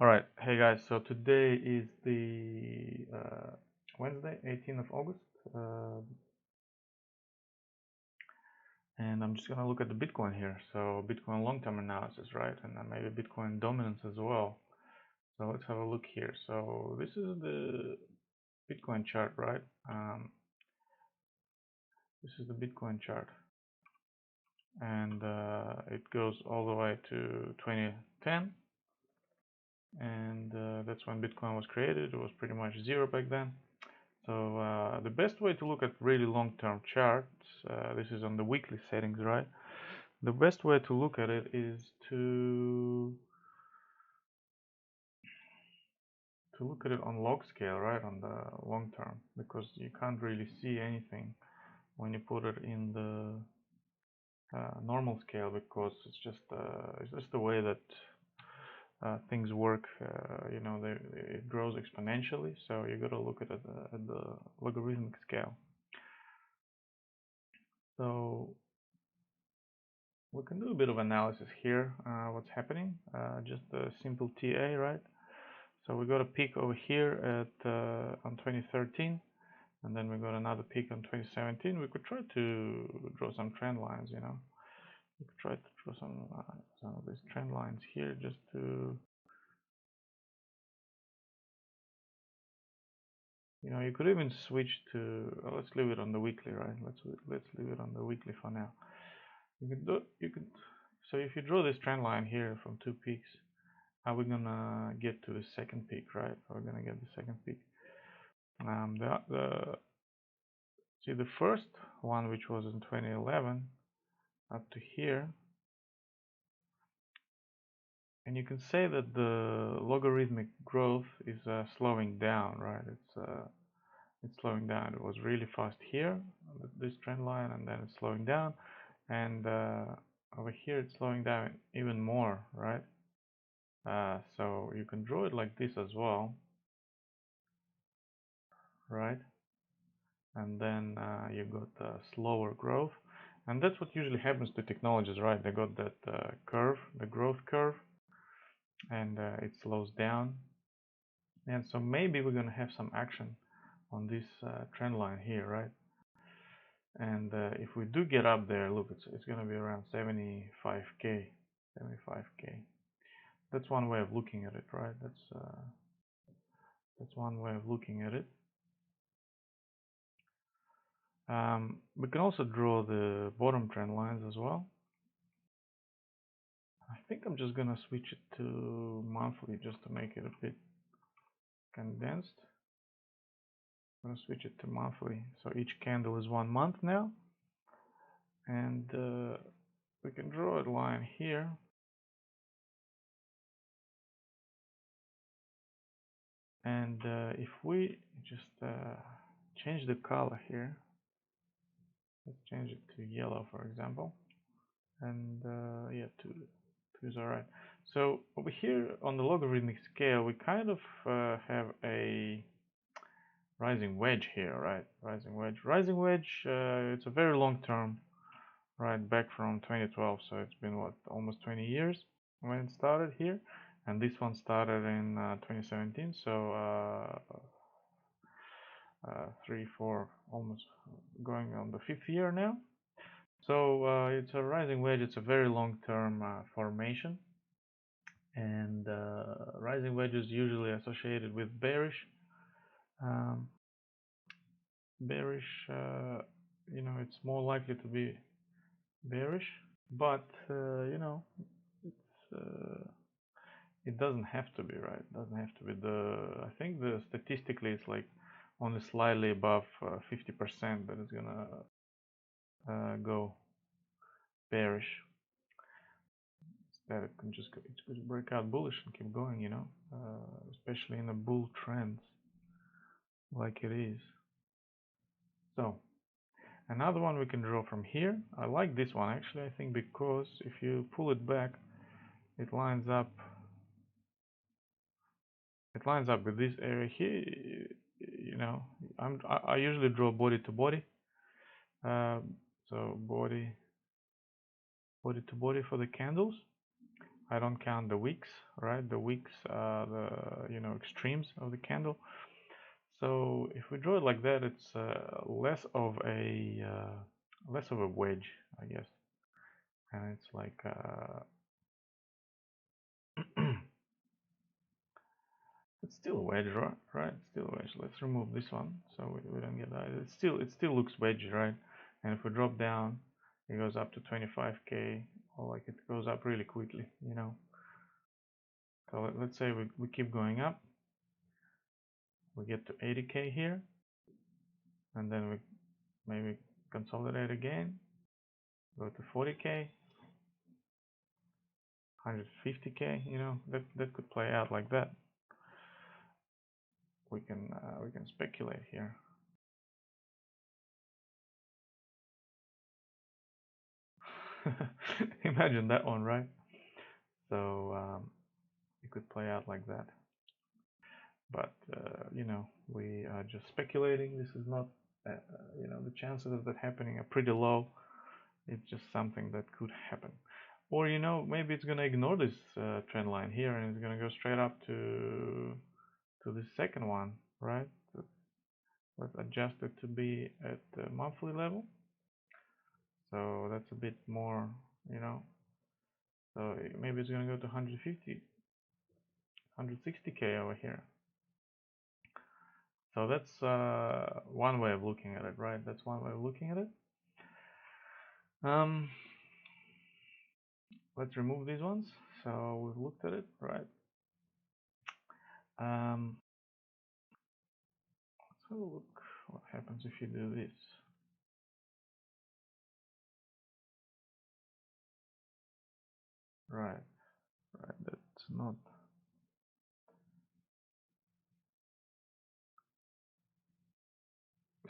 All right, hey guys, so today is the Wednesday, 18th of August, and I'm just gonna look at the Bitcoin here. So Bitcoin long-term analysis, right? And then maybe Bitcoin dominance as well. So let's have a look here. So this is the Bitcoin chart, right? This is the Bitcoin chart, and it goes all the way to 2010, and that's when Bitcoin was created. It was pretty much zero back then. So the best way to look at really long-term charts, this is on the weekly settings, right? The best way to look at it is to look at it on log scale, right? On the long term, because you can't really see anything when you put it in the normal scale, because it's just the way that things work. It grows exponentially, so you got to look at it at the logarithmic scale. So we can do a bit of analysis here. What's happening? Just a simple TA, right? So we got a peak over here at on 2013, and then we got another peak on 2017. We could try to draw some trend lines. We could try to draw some of these trend lines here, just to, you could even switch to. Let's leave it on the weekly, right? Let's leave it on the weekly for now. So if you draw this trend line here from two peaks, how we're gonna get to the second peak, right? We're gonna get the second peak. See the first one, which was in 2011, up to here, and you can say that the logarithmic growth is slowing down, right? It's slowing down. It was really fast here, this trend line, and then it's slowing down, and over here it's slowing down even more, right? So you can draw it like this as well, right? And then you got slower growth, and that's what usually happens to technologies, right? They got that curve, the growth curve, and it slows down. And so maybe we're gonna have some action on this trend line here, right? And if we do get up there, look, it's gonna be around 75k. That's one way of looking at it, right? That's one way of looking at it. We can also draw the bottom trend lines as well. I think I'm just gonna switch it to monthly just to make it a bit condensed. I'm gonna switch it to monthly, so each candle is 1 month now, and we can draw a line here, and if we just change the color here, let's change it to yellow, for example, and yeah, two is all right. So over here on the logarithmic scale, we kind of have a rising wedge here, right? Rising wedge. It's a very long term, right? Back from 2012, so it's been what, almost 20 years when it started here, and this one started in 2017. So 3, 4, almost going on the 5th year now. So it's a rising wedge. It's a very long-term formation, and rising wedges usually associated with bearish. It's more likely to be bearish, but it doesn't have to be, right? It doesn't have to be. I think statistically it's like only slightly above 50% that it's gonna go bearish. That it could break out bullish and keep going, especially in a bull trend like it is. So another one we can draw from here. I like this one actually, I think, because if you pull it back, it lines up with this area here. I usually draw body to body, so body to body for the candles. I don't count the wicks, right? The wicks are the extremes of the candle. So if we draw it like that, it's less of a wedge, I guess, and it's like it's still a wedge, right? It's still a wedge. Let's remove this one so we don't get that. It still looks wedgy, right? And if we drop down, it goes up to 25k, or like it goes up really quickly, So let's say we keep going up. We get to 80k here, and then we maybe consolidate again, go to 40k, 150k. That could play out like that. We can speculate here. Imagine that one, right? So it could play out like that. But we are just speculating. This is not, the chances of that happening are pretty low. It's just something that could happen. Or maybe it's gonna ignore this trend line here and it's gonna go straight up to the second one, right? Let's adjust it to be at the monthly level. So that's a bit more, so maybe it's gonna go to 150, 160k over here. So that's one way of looking at it, right? That's one way of looking at it. Let's remove these ones. So we've looked at it, right? Let's have a look what happens if you do this. Right, that's not.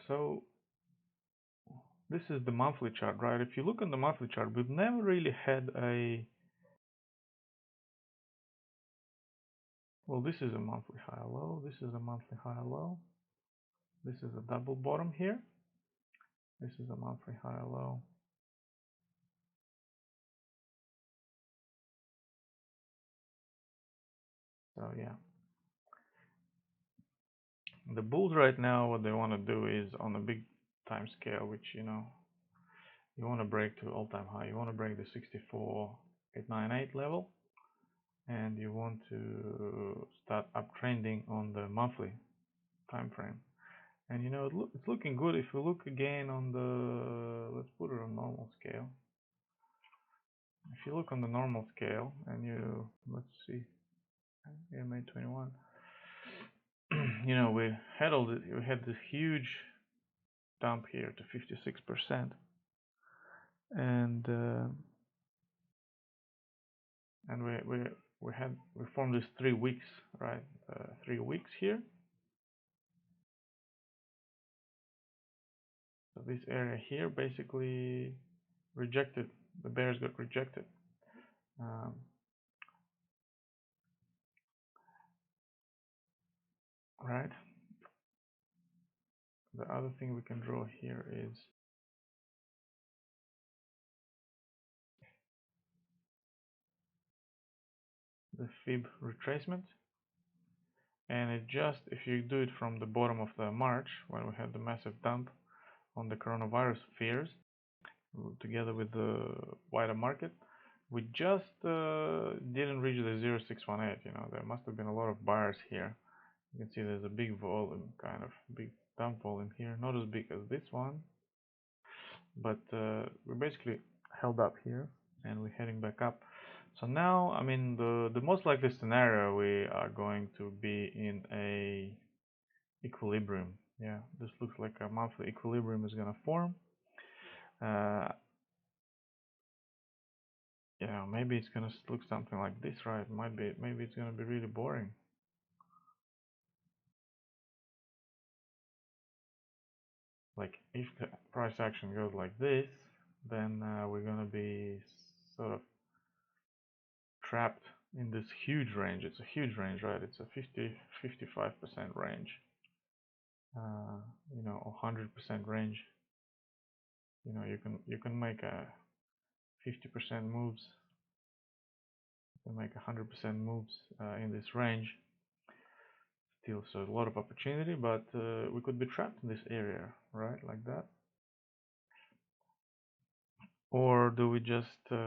So this is the monthly chart, right? If you look on the monthly chart, we've never really had a, well, this is a monthly high low, this is a monthly high low, this is a double bottom here, this is a monthly high low. So yeah, the bulls right now, what they want to do is on a big time scale, which you want to break to all-time high. You want to break the 64,898 level, and you want to start uptrending on the monthly time frame. And it's looking good. If we look again on the, let's put it on normal scale. If you look on the normal scale and let's see, May 21. We had this huge dump here to 56%, and we formed this 3 weeks, right? 3 weeks here. So this area here basically rejected. The bears got rejected. Right. The other thing we can draw here is the fib retracement, and it just, if you do it from the bottom of the March, when we had the massive dump on the coronavirus fears together with the wider market, we just didn't reach the 0618. There must have been a lot of buyers here. You can see there's a big volume, kind of big dump volume here, not as big as this one, but we basically held up here and we're heading back up. So now, I mean, the most likely scenario, we are going to be in a equilibrium. Yeah, this looks like a monthly equilibrium is going to form. Maybe it's going to look something like this, right? Maybe it's going to be really boring. Like if the price action goes like this, then we're going to be sort of trapped in this huge range. It's a huge range, right? It's a 55% range, 100% range. You can make a 50% moves can make 100% moves in this range still. So a lot of opportunity, but we could be trapped in this area, right? Like that. Or do we just set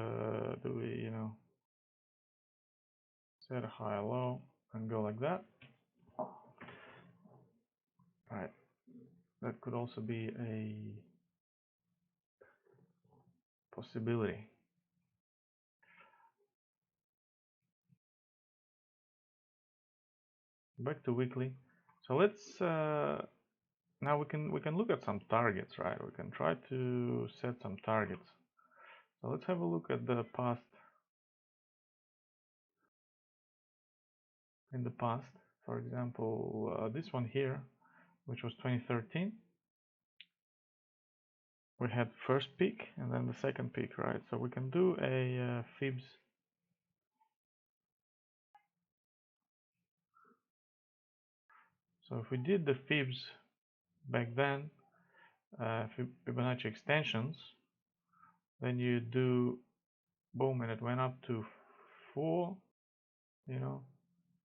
a high low and go like that? Right. That could also be a possibility. Back to weekly. So let's now we can look at some targets, right? We can try to set some targets. So let's have a look at the past. In the past, for example, this one here, which was 2013, we had first peak and then the second peak, right? So we can do a fibs. So if we did the fibs back then, Fibonacci extensions, then you do boom, and it went up to 4, you know,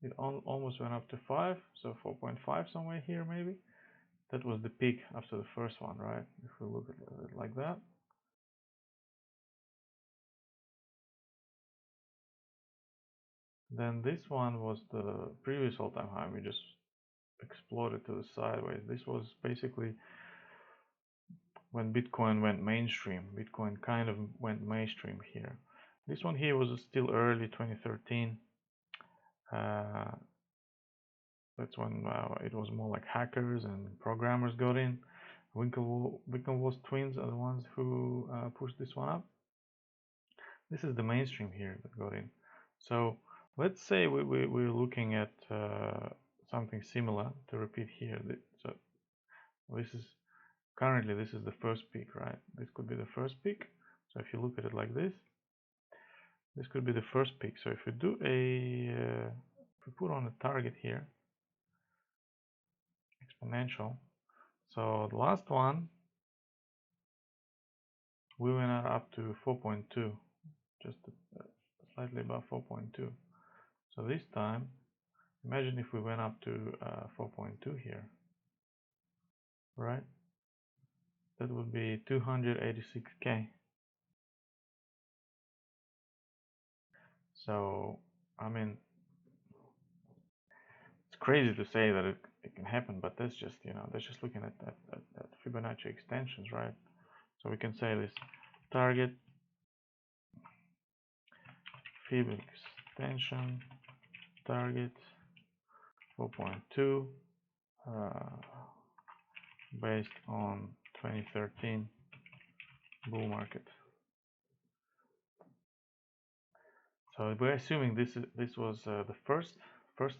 it almost went up to 5, so 4.5 somewhere here maybe. That was the peak after the first one, right? If we look at it like that. Then this one was the previous all-time high. We just exploded to the sideways. This was basically when Bitcoin went mainstream. Bitcoin kind of went mainstream here. This one here was still early 2013. That's when it was more like hackers and programmers got in. Winklevoss twins are the ones who pushed this one up. This is the mainstream here that got in. So let's say we're looking at something similar to repeat here. So this is currently this is the first peak, right? This could be the first peak. So if you look at it like this could be the first peak. So if we do if we put on a target here, exponential. So the last one we went up to 4.2, just slightly above 4.2. So this time, imagine if we went up to 4.2 here, right? That would be 286k. So I mean, it's crazy to say that it can happen, but that's just that's just looking at Fibonacci extensions, right? So we can say this target Fib extension target 4.2 based on 2013 bull market. So we're assuming this was the first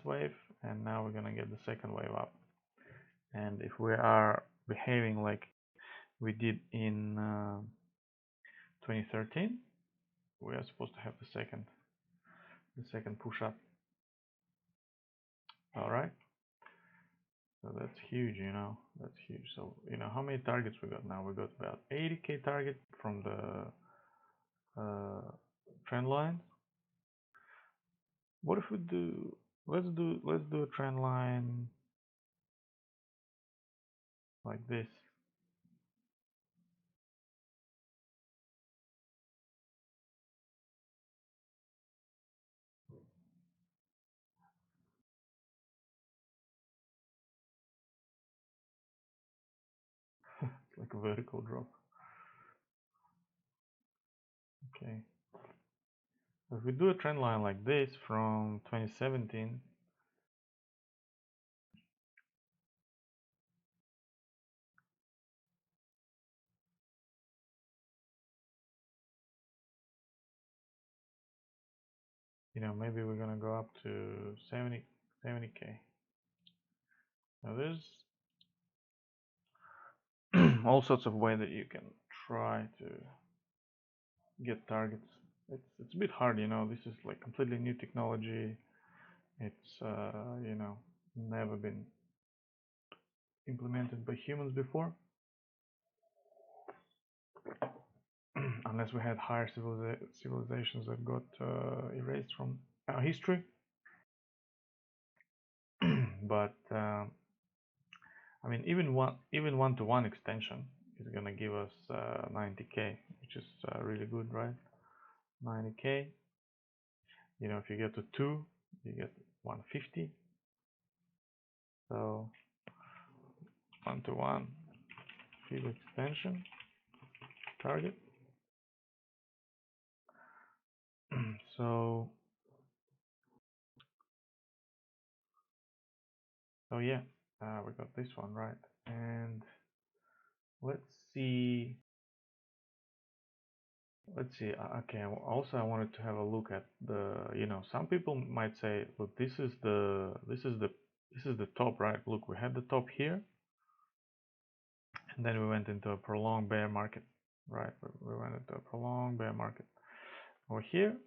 wave, and now we're gonna get the second wave up. And if we are behaving like we did in 2013, we are supposed to have the second push up. All right. So that's huge, that's huge. So how many targets we got now? We got about 80k target from the trend line. What if we do? Let's do a trend line like this. It's like a vertical drop. Okay. If we do a trend line like this from 2017, maybe we're gonna go up to 70k. Now there's all sorts of ways that you can try to get targets. It's a bit hard, this is like completely new technology. It's never been implemented by humans before. unless we had higher civilizations that got erased from our history. But I mean, even one-to-one extension is gonna give us 90k, which is really good, right? 90k. You know, if you get to 2, you get 150. So one-to-one field extension target. So yeah, we got this one right, and let's see. Okay, also I wanted to have a look at the, you know, some people might say, look, this is the top, right? Look, we had the top here, and then we went into a prolonged bear market, right? We went into a prolonged bear market. Over here,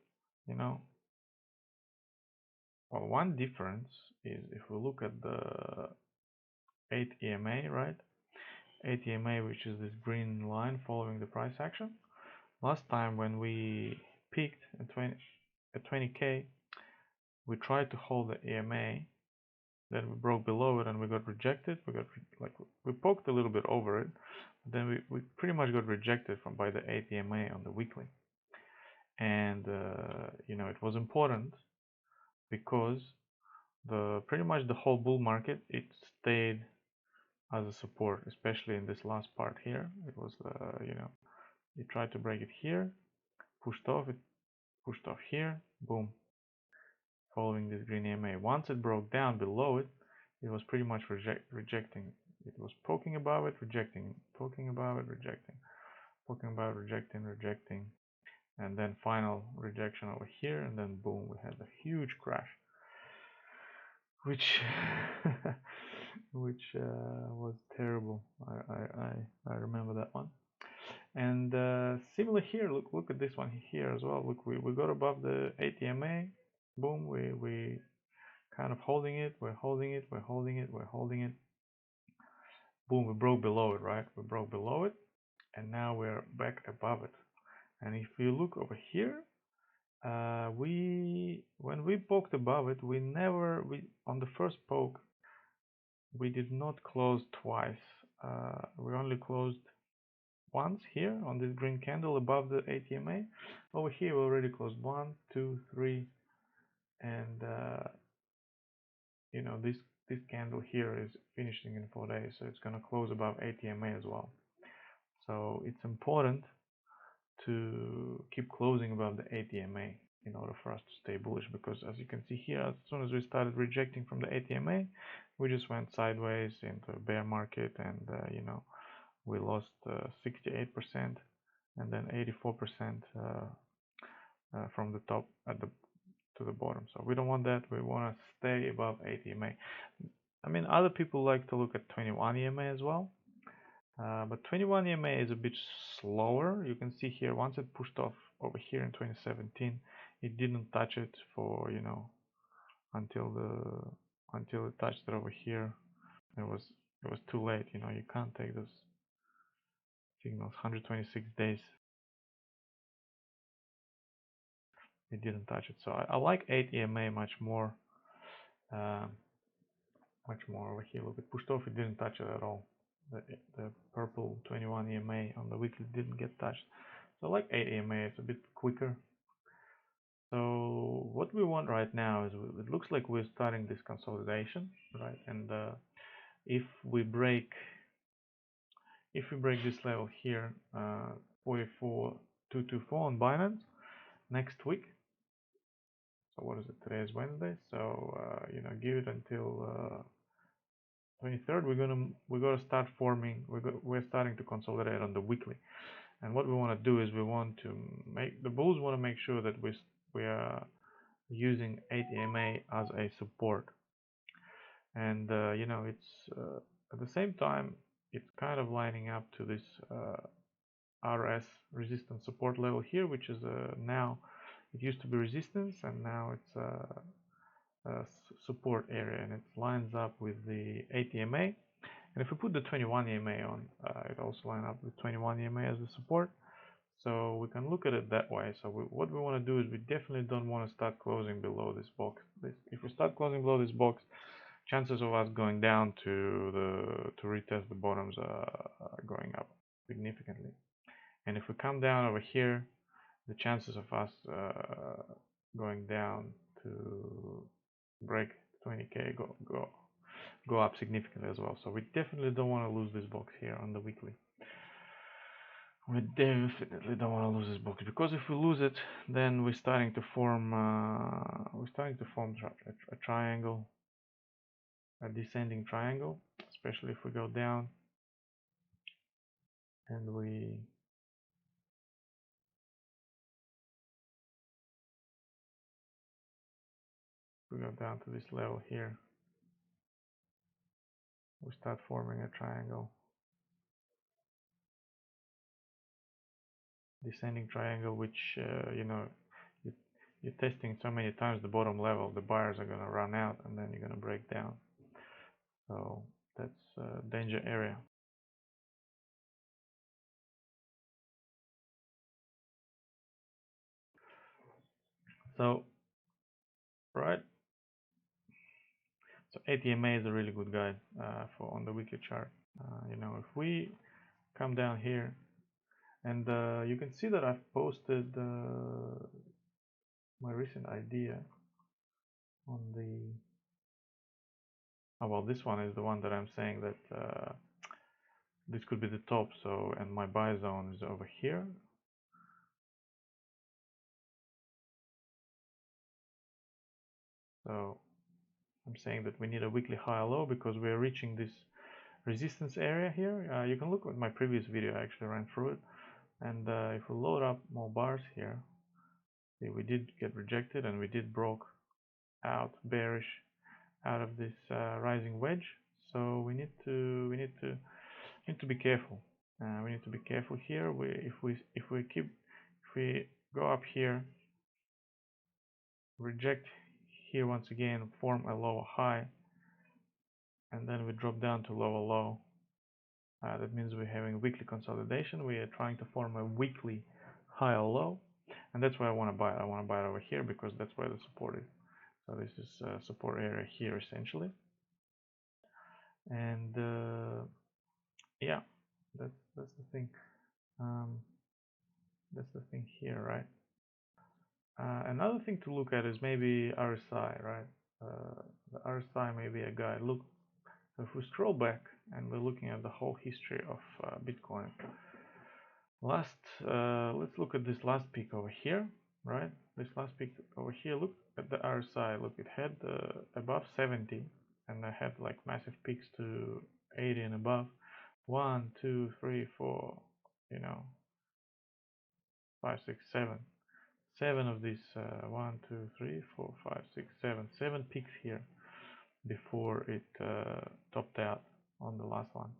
you know, well, one difference is if we look at the 8 EMA, right? 8 EMA, which is this green line following the price action. Last time when we peaked at 20k, we tried to hold the EMA, then we broke below it and we got rejected. We poked a little bit over it, but then we pretty much got rejected by the 8 EMA on the weekly. And you know, it was important because pretty much the whole bull market, it stayed as a support, especially in this last part here. It was you know, it tried to break it here, pushed off here, boom, following this green EMA. Once it broke down below it, it was pretty much rejecting. It was poking above it, rejecting, poking above it, rejecting, poking above, rejecting, and then final rejection over here, and then boom, we had a huge crash, which was terrible. I remember that one. And similar here, look at this one here as well. Look, we got above the 8 EMA, boom, we kind of holding it, we're holding it, boom, we broke below it, right? We broke below it, and now we're back above it. And if you look over here, when we poked above it, on the first poke, we did not close twice. We only closed once here on this green candle above the 8 EMA. Over here, we already closed 1, 2, 3, and you know, this candle here is finishing in 4 days, so it's going to close above 8 EMA as well. So it's important to keep closing above the 8 EMA in order for us to stay bullish, because as you can see here, as soon as we started rejecting from the 8 EMA, we just went sideways into a bear market, and you know, we lost 68% and then 84% from the top to the bottom. So we don't want that. We want to stay above 8 EMA. I mean, other people like to look at 21 EMA as well, but 21 EMA is a bit slower. You can see here, once it pushed off over here in 2017, it didn't touch it for, you know, until it touched it over here. It was too late. You know, you can't take those signals. 126 days, it didn't touch it. So I like 8 EMA much more. Much more over here. Look, it pushed off, it didn't touch it at all. The purple 21 EMA on the weekly didn't get touched. So like 8 EMA, it's a bit quicker. So what we want right now is, it looks like we're starting this consolidation, right? And if we break this level here, 44,224 on Binance next week. So what is it? Today is Wednesday. So you know, give it until 23rd. We're gonna start forming. We're starting to consolidate on the weekly. And what we want to do is, we want to make the bulls want to make sure that we are using 8 EMA as a support. And you know, it's at the same time, it's kind of lining up to this RS resistance support level here, which is now, it used to be resistance and now it's a support area, and it lines up with the 8 EMA. And if we put the 21 EMA on, it also lines up with 21 EMA as the support. So we can look at it that way. So what we want to do is we definitely don't want to start closing below this box. If we start closing below this box, chances of us going down to retest the bottoms are going up significantly. And if we come down over here, the chances of us going down to break 20k go up significantly as well. So we definitely don't want to lose this box here on the weekly. We definitely don't want to lose this box, because if we lose it, then we're starting to form a triangle, a descending triangle, especially if we go down and we go down to this level here, we start forming a triangle, descending triangle, which you're testing so many times the bottom level, the buyers are going to run out and then you're going to break down. So that's a danger area. So right, so ATMA is a really good guide for on the weekly chart. If we come down here, and you can see that I've posted my recent idea on the well, this one is the one that I'm saying that this could be the top. So, and my buy zone is over here. So I'm saying that we need a weekly high or low because we're reaching this resistance area here. You can look at my previous video, I actually ran through it. And if we load up more bars here, see, we did get rejected and we did broke out bearish out of this rising wedge. So we need to be careful. We need to be careful here. If we go up here, reject here once again, form a lower high, and then we drop down to lower low. That means we're having weekly consolidation. We are trying to form a weekly high or low, and that's why I want to buy it. I want to buy it over here because that's where the support is. So this is support area here essentially, and yeah, that's the thing. That's the thing here, right? Another thing to look at is maybe RSI, right? The RSI may be a guide. Look, so if we scroll back and we're looking at the whole history of Bitcoin, let's look at this last peak over here, right? This last peak over here, look at the RSI. Look, it had above 70 and I had like massive peaks to 80 and above. 1, 2, 3, 4, 5, 6, 7. 7 of these 1, 2, 3, 4, 5, 6, 7 peaks here before it topped out on the last one.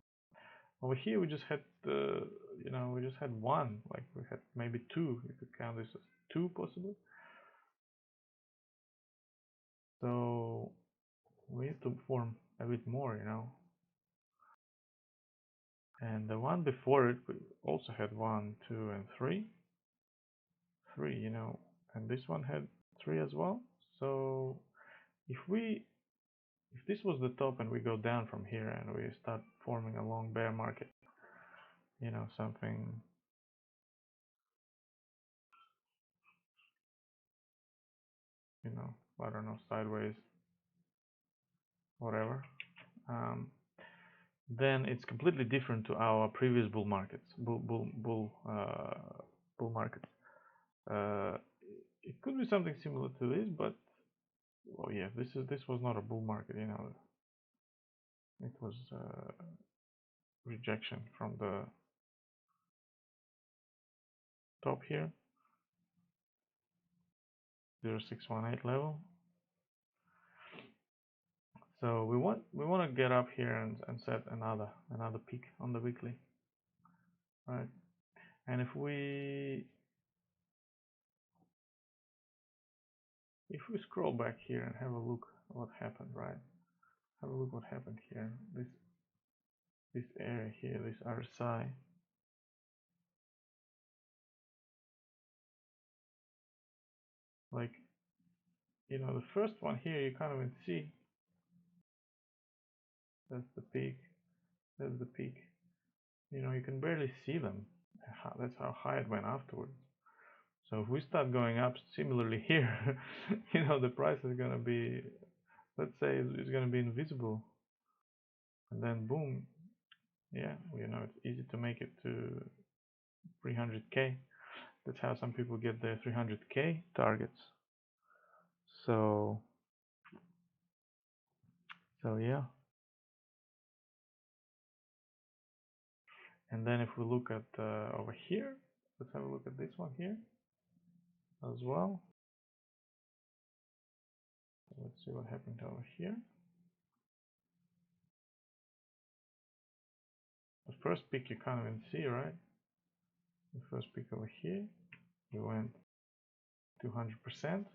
Over here we just had we just had one, like we had maybe two. You could count this as two possibly. So we need to form a bit more, and the one before it we also had 1, 2, and 3, and this one had 3 as well. So if this was the top and we go down from here and we start forming a long bear market, something I don't know, sideways, whatever, then it's completely different to our previous bull markets, bull markets. It could be something similar to this, but well, yeah, this was not a bull market, it was rejection from the top here, 0618 level. So we want to get up here and set another peak on the weekly, right? And if we scroll back here and have a look what happened, right? Have a look what happened here. This area here, this RSI. like, you know, the first one here, you can't even see. That's the peak. That's the peak. You know, you can barely see them. That's how high it went afterwards. So if we start going up similarly here, you know, the price is going to be, let's say it's going to be invisible. And then boom, yeah, you know, it's easy to make it to 300K. That's how some people get their 300K targets. So yeah. And then if we look at over here, let's have a look at this one here as well. Let's see what happened over here. The first peak you can't even see, right? The first peak over here, we went 200%.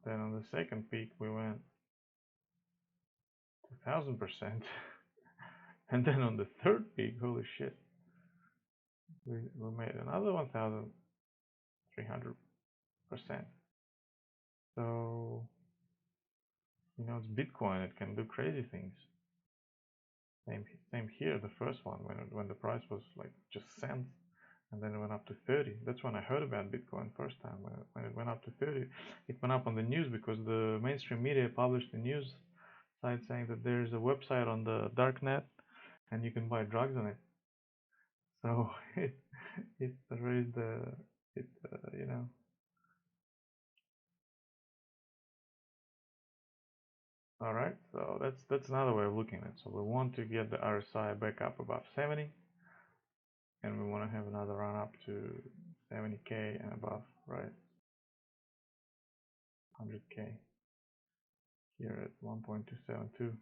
Then on the second peak, we went 1000%. And then on the third peak, holy shit, we made another 1300%. So, you know, it's Bitcoin, it can do crazy things. Same here, the first one, when the price was like just cents, and then it went up to 30. That's when I heard about Bitcoin first time. When it went up to 30, it went up on the news because the mainstream media published a news site saying that there is a website on the darknet and you can buy drugs on it. So it raised you know. All right, so that's another way of looking at it. So we want to get the RSI back up above 70, and we want to have another run up to 70K and above, right? 100K here at 1.272.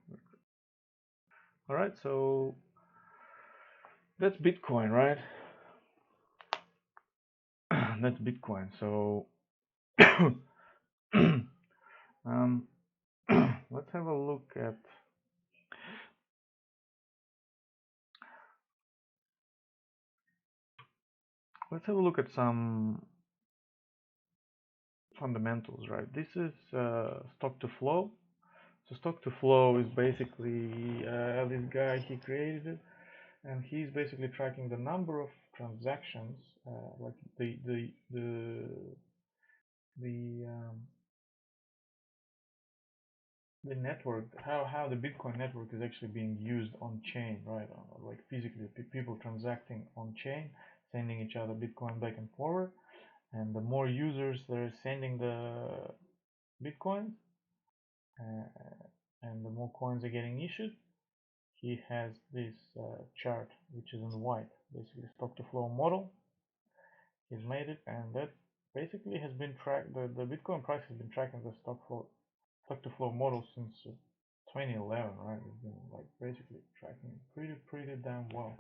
All right, so that's Bitcoin, right? That's Bitcoin. So let's have a look at some fundamentals, right? This is Stocktoflow. So Stocktoflow is basically this guy, he created it, and he's basically tracking the number of transactions, like the network, how the Bitcoin network is actually being used on chain, right? Like physically, people transacting on chain, sending each other Bitcoin back and forward, and the more users that are sending the Bitcoins, and the more coins are getting issued, he has this chart which is in white, basically Stocktoflow model. He's made it, and that basically has been tracked. The Bitcoin price has been tracking the Stocktoflow model since 2011, right? It's been like basically tracking pretty damn well.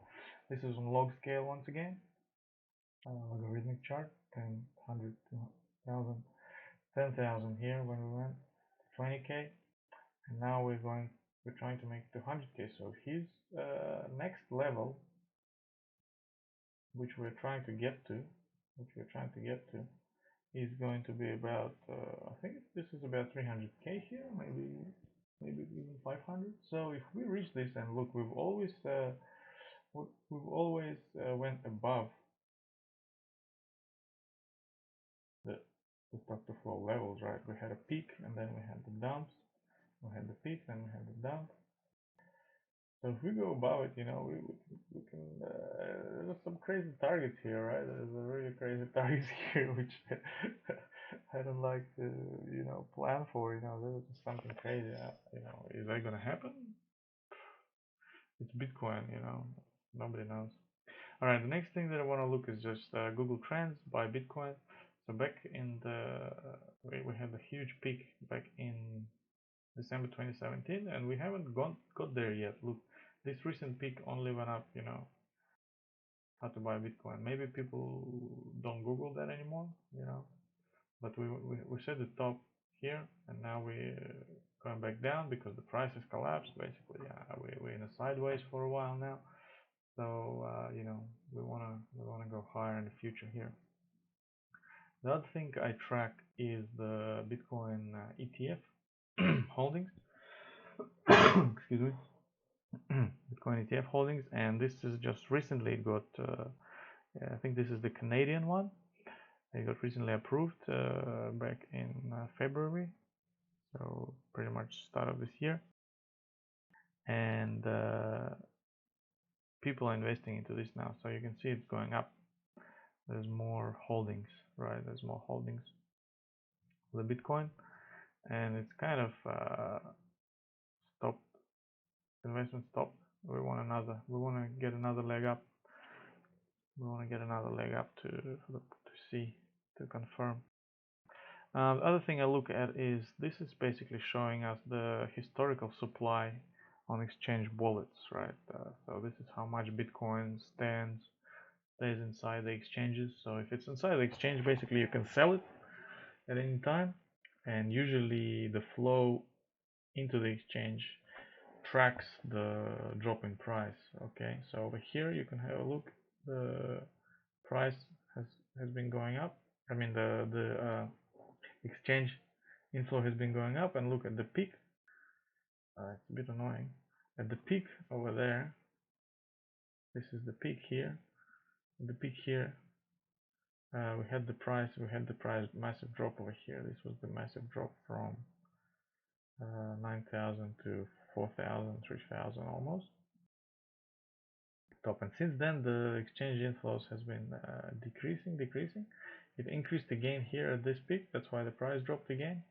This is on log scale once again, logarithmic chart, 10, 100, 2,000, 10,000 here when we went 20K, and now we're trying to make 200K. So his next level, which we're trying to get to, is going to be about, I think this is about 300K here, maybe even 500. So if we reach this, and look, we've always went above the Stocktoflow levels, right? We had a peak, and then we had the dumps. We had the peak, then we had the dump. So if we go above it, you know, we can. There's some crazy targets here, right? There's a really crazy targets here, which I don't like to, you know, plan for. You know, there's something crazy. You know, is that gonna happen? It's Bitcoin, you know. Nobody knows. All right, the next thing that I want to look is just Google Trends by Bitcoin. So back in we had a huge peak back in December 2017, and we haven't got there yet. Look, this recent peak only went up, you know, how to buy Bitcoin. Maybe people don't Google that anymore, you know, but we set the top here, and now we're going back down because the price has collapsed. Basically, we're in a sideways for a while now. So you know, we wanna go higher in the future here. The other thing I track is the Bitcoin ETF holdings. Excuse me. Bitcoin ETF holdings, and this is just recently got. I think this is the Canadian one. It got recently approved back in February, so pretty much start of this year, and people are investing into this now. So you can see it's going up. There's more holdings, right? There's more holdings of the Bitcoin, and it's kind of stopped. Investment stopped. We want to get another leg up. We want to get another leg up to see, to confirm. The other thing I look at is this is basically showing us the historical supply on exchange wallets, right? So this is how much Bitcoin stays inside the exchanges. So if it's inside the exchange, basically you can sell it at any time, and usually the flow into the exchange tracks the drop in price. Okay, so over here you can have a look. The price has been going up. I mean the exchange inflow has been going up, and look at the peak. It's a bit annoying. At the peak over there, this is the peak here. The peak here, we had the price massive drop over here. This was the massive drop from 9,000 to 4,000, 3,000 almost. Top, and since then the exchange inflows has been decreasing. It increased again here at this peak. That's why the price dropped again.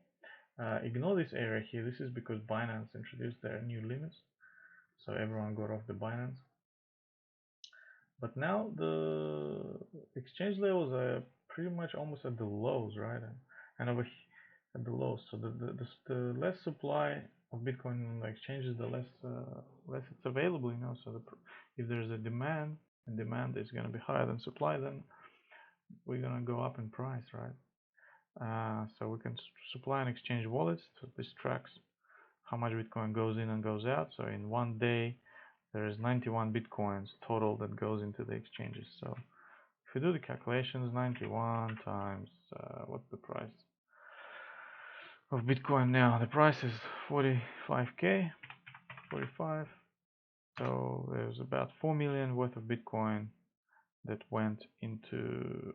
Ignore this area here. This is because Binance introduced their new limits, so everyone got off the Binance. But now the exchange levels are pretty much almost at the lows, right? And over here at the lows. So the less supply of Bitcoin on the exchanges, the less it's available, you know. So if there's a demand, and demand is going to be higher than supply, then we're going to go up in price, right? So we can supply and exchange wallets. So this tracks how much Bitcoin goes in and goes out. So in one day, there is 91 Bitcoins total that goes into the exchanges. So if we do the calculations, 91 times what's the price of Bitcoin now? The price is 45k, 45. So there's about 4 million worth of Bitcoin that went into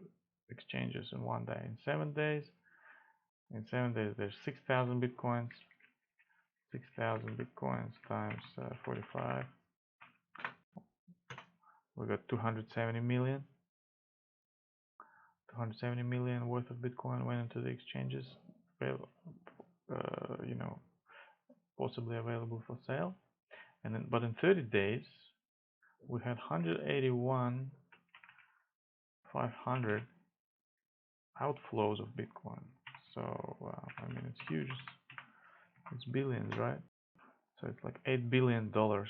exchanges in one day. In 7 days, there's 6,000 Bitcoins. 6,000 Bitcoins times 45. We got 270 million. 270 million worth of Bitcoin went into the exchanges, you know, possibly available for sale. And then, but in 30 days, we had 181,500 outflows of Bitcoin. So I mean, it's huge. It's billions, right? So it's like $8 billion of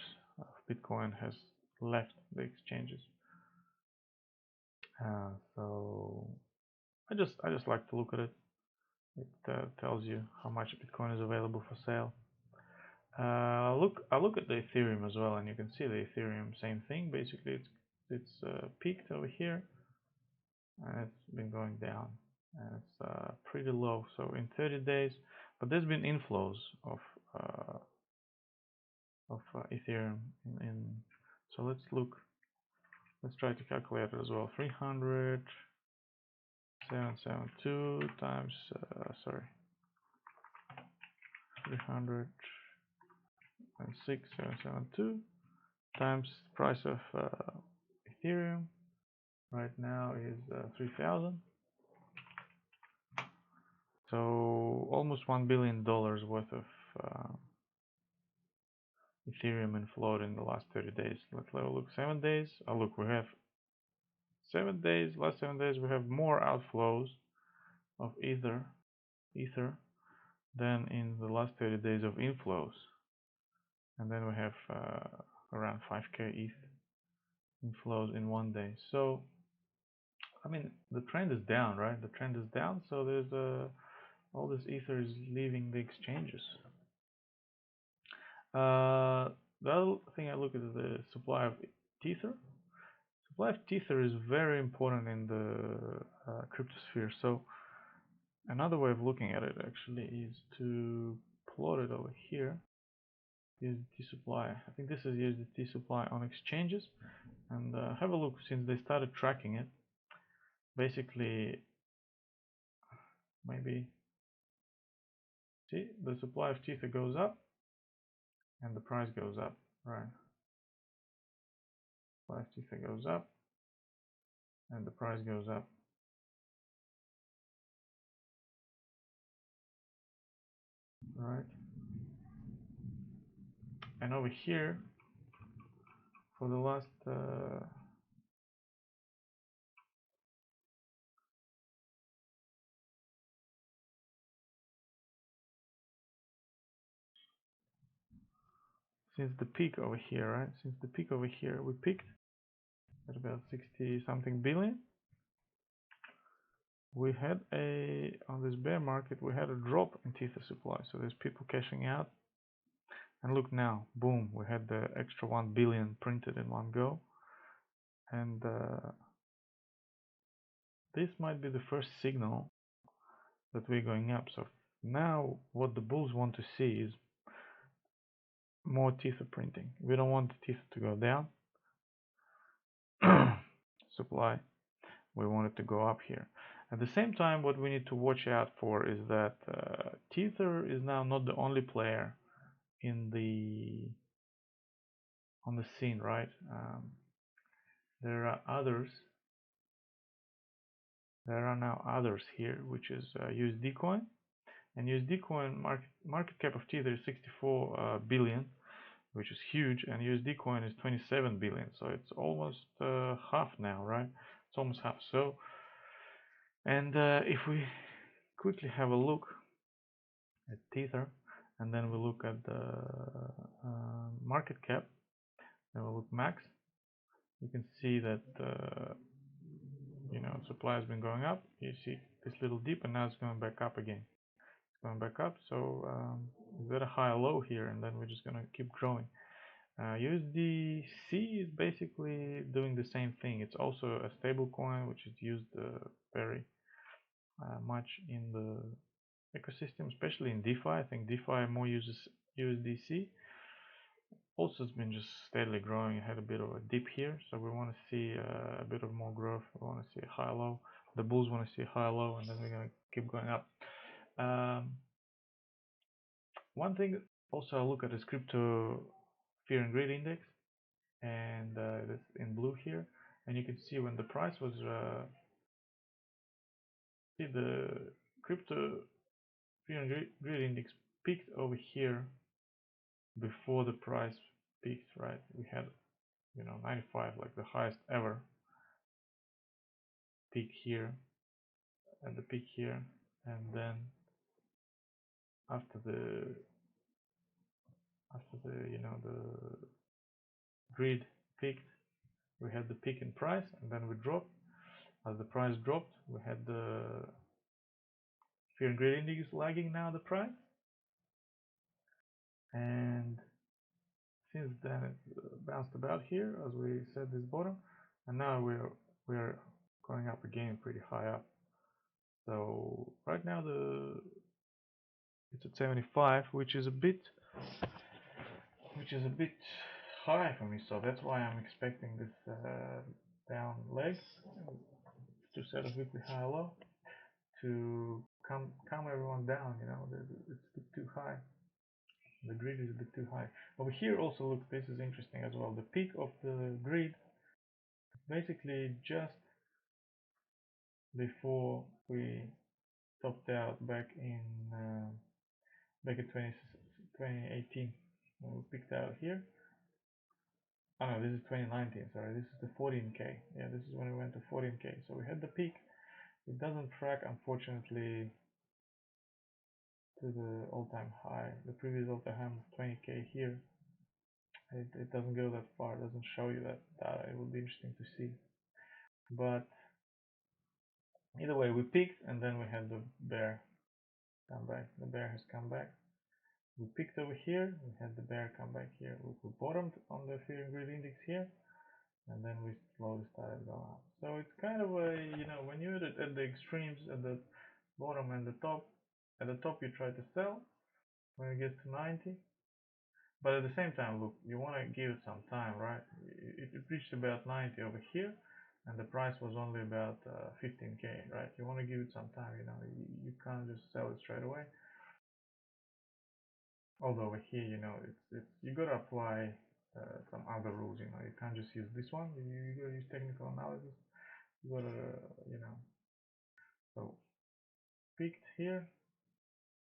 Bitcoin has left the exchanges. So I just like to look at it. It tells you how much Bitcoin is available for sale. I look at the Ethereum as well, and you can see the Ethereum, same thing. Basically, it's peaked over here, and it's been going down, and it's pretty low. So in 30 days, but there's been inflows of Ethereum in. So let's look. Let's try to calculate it as well. 300,772 times 306,772 times price of Ethereum right now is 3,000. So almost $1 billion worth of Ethereum inflowed in the last 30 days. Let's have a look. 7 days. Oh, look, we have 7 days. Last 7 days, we have more outflows of Ether than in the last 30 days of inflows. And then we have around 5k ETH inflows in one day. So I mean, the trend is down, right? The trend is down. So there's all this Ether is leaving the exchanges. The other thing I look at is the supply of Tether. Supply of Tether is very important in the cryptosphere. So another way of looking at it actually is to plot it over here. USDT supply. I think this is USDT supply on exchanges, and have a look since they started tracking it. Basically, maybe see the supply of Tether goes up and the price goes up, right? Supply of Tether goes up and the price goes up. Right, and over here for the last since the peak over here, right? Since the peak over here, we peaked at about 60 something billion. We had on this bear market, we had a drop in Tether supply. So there's people cashing out. And look now, boom, we had the extra 1 billion printed in one go. And this might be the first signal that we're going up. So now what the bulls want to see is more Tether printing. We don't want the Tether to go down. Supply, we want it to go up here. At the same time, what we need to watch out for is that Tether is now not the only player on the scene, right? There are others. There are now others here, which is USD coin, and USD coin market cap of Tether is 64 billion, which is huge, and USD coin is 27 billion, so it's almost half now, right? It's almost half. So, and if we quickly have a look at Tether, and then we look at the market cap, then we look max, you can see that you know, supply has been going up. You see this little dip, and now it's going back up again. It's going back up. So we've got a high low here, and then we're just going to keep growing. USDC is basically doing the same thing. It's also a stable coin, which is used very much in the ecosystem, especially in DeFi. I think DeFi more uses USDC. Also, it's been just steadily growing. It had a bit of a dip here, so we want to see a bit of more growth. We want to see a high low. The bulls want to see a high low, and then we're going to keep going up. One thing also I look at is crypto fear and greed index, and it's in blue here, and you can see when the price was see the crypto fear and greed index peaked over here before the price peaked, right? We had, you know, 95, like the highest ever peak here, and the peak here, and then after the you know, the greed peaked, we had the peak in price, and then we dropped. As the price dropped, we had the fear and greed index lagging now the price, and since then it bounced about here, as we said, this bottom, and now we're going up again pretty high up. So right now it's at 75, which is a bit high for me, so that's why I'm expecting this down leg to set a weekly high low to calm everyone down. You know, it's a bit too high. The grid is a bit too high. Over here also, look, this is interesting as well. The peak of the grid basically just before we topped out back in 2018. We peaked out here. Oh no, this is 2019, sorry, this is the 14k. Yeah, this is when we went to 14k. So we had the peak. It doesn't track, unfortunately, to the all-time high. The previous all-time high was 20k here. It doesn't go that far, it doesn't show you that data. It will be interesting to see. But either way, we peaked, and then we had the bear come back. The bear has come back. We peaked over here, we had the bear come back here. We bottomed on the fear and greed index here, and then we slowly started going up. So it's kind of a, when you're at the extremes, at the bottom and the top, at the top you try to sell when it gets to 90, but at the same time, look, you want to give it some time, right? It reached about 90 over here, and the price was only about 15k, right? You want to give it some time, you can't just sell it straight away. Although over here, it's you got to apply some other rules, you can't just use this one. You got to use technical analysis. You got to, so peaked here,